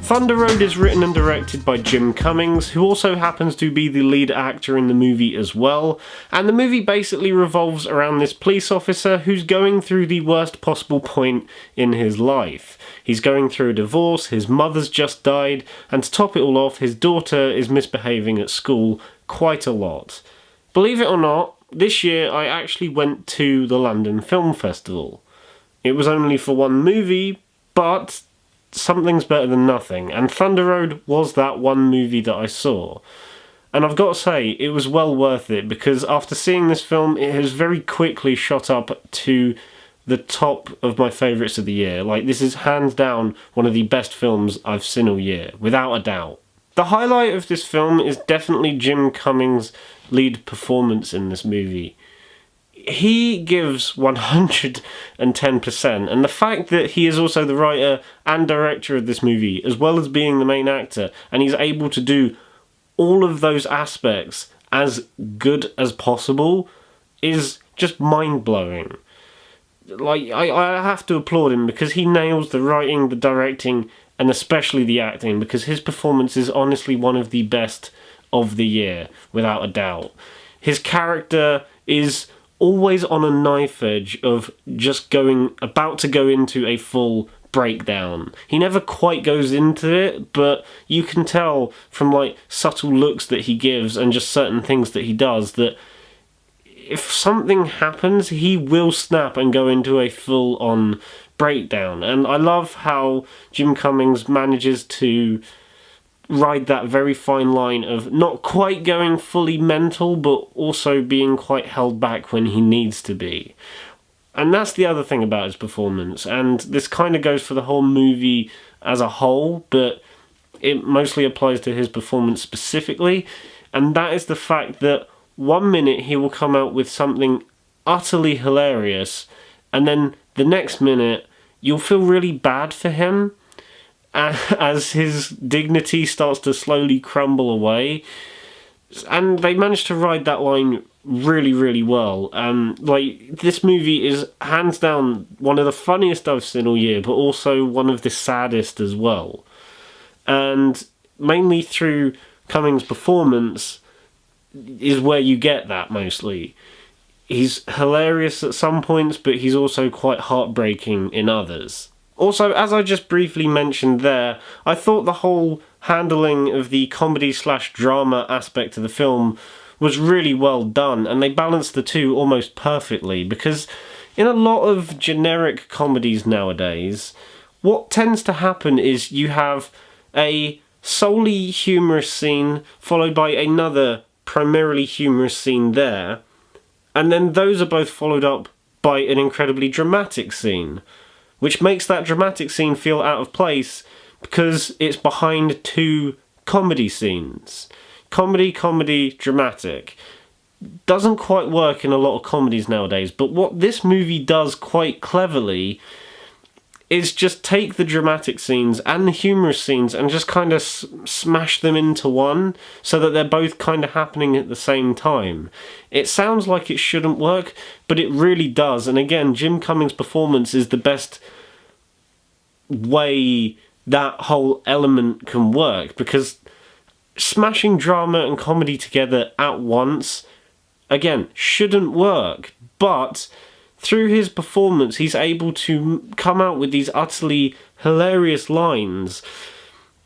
Thunder Road is written and directed by Jim Cummings, who also happens to be the lead actor in the movie as well, and the movie basically revolves around this police officer who's going through the worst possible point in his life. He's going through a divorce, his mother's just died, and to top it all off, his daughter is misbehaving at school quite a lot. Believe it or not, this year I actually went to the London Film Festival. It was only for one movie, but something's better than nothing, and Thunder Road was that one movie that I saw. And I've got to say, it was well worth it, because after seeing this film, it has very quickly shot up to the top of my favourites of the year. Like, this is hands down one of the best films I've seen all year, without a doubt. The highlight of this film is definitely Jim Cummings' lead performance in this movie. He gives 110%, and the fact that he is also the writer and director of this movie, as well as being the main actor, and he's able to do all of those aspects as good as possible, is just mind-blowing. Like, I have to applaud him, because he nails the writing, the directing, and especially the acting, because his performance is honestly one of the best of the year, without a doubt. His character is always on a knife edge of just about to go into a full breakdown. He never quite goes into it, but you can tell from like subtle looks that he gives and just certain things that he does that if something happens, he will snap and go into a full-on breakdown. And I love how Jim Cummings manages to ride that very fine line of not quite going fully mental, but also being quite held back when he needs to be. And that's the other thing about his performance, and this kind of goes for the whole movie as a whole, but it mostly applies to his performance specifically, and that is the fact that one minute he will come out with something utterly hilarious, and then the next minute you'll feel really bad for him, as his dignity starts to slowly crumble away. And they managed to ride that line really, really well. Like, this movie is hands down one of the funniest I've seen all year, but also one of the saddest as well. And mainly through Cummings' performance is where you get that mostly. He's hilarious at some points, but he's also quite heartbreaking in others. Also, as I just briefly mentioned there, I thought the whole handling of the comedy/drama aspect of the film was really well done, and they balanced the two almost perfectly, because in a lot of generic comedies nowadays, what tends to happen is you have a solely humorous scene followed by another primarily humorous scene there, and then those are both followed up by an incredibly dramatic scene, which makes that dramatic scene feel out of place because it's behind two comedy scenes. Comedy, dramatic. Doesn't quite work in a lot of comedies nowadays, but what this movie does quite cleverly is just take the dramatic scenes and the humorous scenes and just kind of smash them into one so that they're both kind of happening at the same time. It sounds like it shouldn't work, but it really does. And again, Jim Cummings' performance is the best way that whole element can work, because smashing drama and comedy together at once, again, shouldn't work, but through his performance, he's able to come out with these utterly hilarious lines,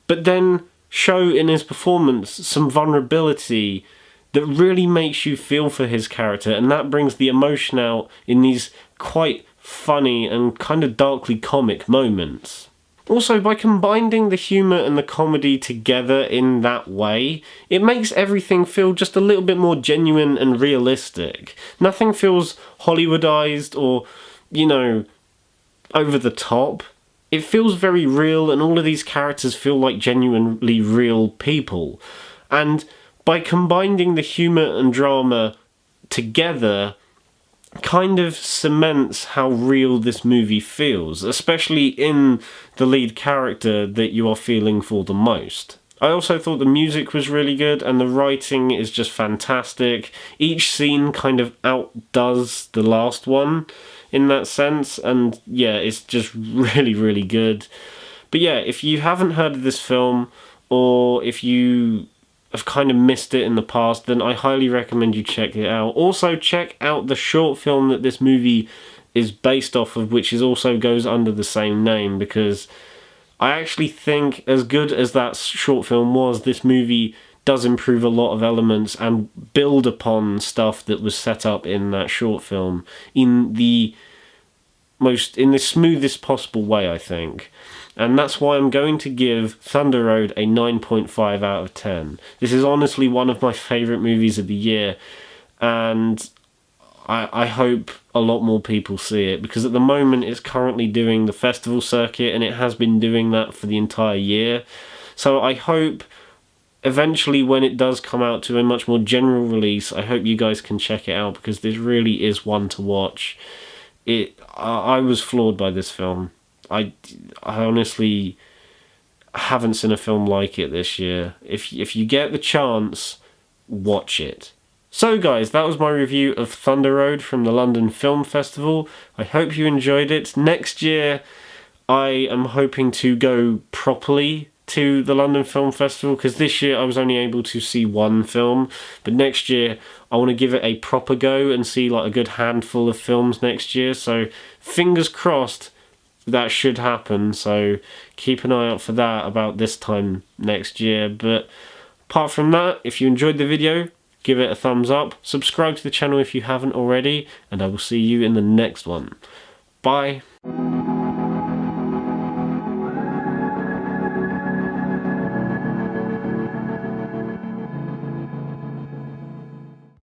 but then show in his performance some vulnerability that really makes you feel for his character, and that brings the emotion out in these quite funny and kind of darkly comic moments. Also, by combining the humour and the comedy together in that way, it makes everything feel just a little bit more genuine and realistic. Nothing feels Hollywoodized or, over the top. It feels very real, and all of these characters feel like genuinely real people. And by combining the humour and drama together, kind of cements how real this movie feels, especially in the lead character that you are feeling for the most. I also thought the music was really good, and the writing is just fantastic. Each scene kind of outdoes the last one in that sense, and yeah, it's just really, really good. But yeah, if you haven't heard of this film, or if you have kind of missed it in the past, then I highly recommend you check it out. Also, check out the short film that this movie is based off of, which is also goes under the same name, because I actually think, as good as that short film was, this movie does improve a lot of elements and build upon stuff that was set up in that short film in the smoothest possible way, I think. And that's why I'm going to give Thunder Road a 9.5 out of 10. This is honestly one of my favourite movies of the year, and I hope a lot more people see it, because at the moment it's currently doing the festival circuit, and it has been doing that for the entire year. So I hope eventually, when it does come out to a much more general release, I hope you guys can check it out, because this really is one to watch. I was floored by this film. I honestly haven't seen a film like it this year. If you get the chance, watch it. So guys, that was my review of Thunder Road from the London Film Festival. I hope you enjoyed it. Next year, I am hoping to go properly to the London Film Festival, because this year I was only able to see one film, but next year I want to give it a proper go and see like a good handful of films next year. So fingers crossed that should happen, so keep an eye out for that about this time next year. But apart from that, if you enjoyed the video, give it a thumbs up, subscribe to the channel if you haven't already, and I will see you in the next one. Bye.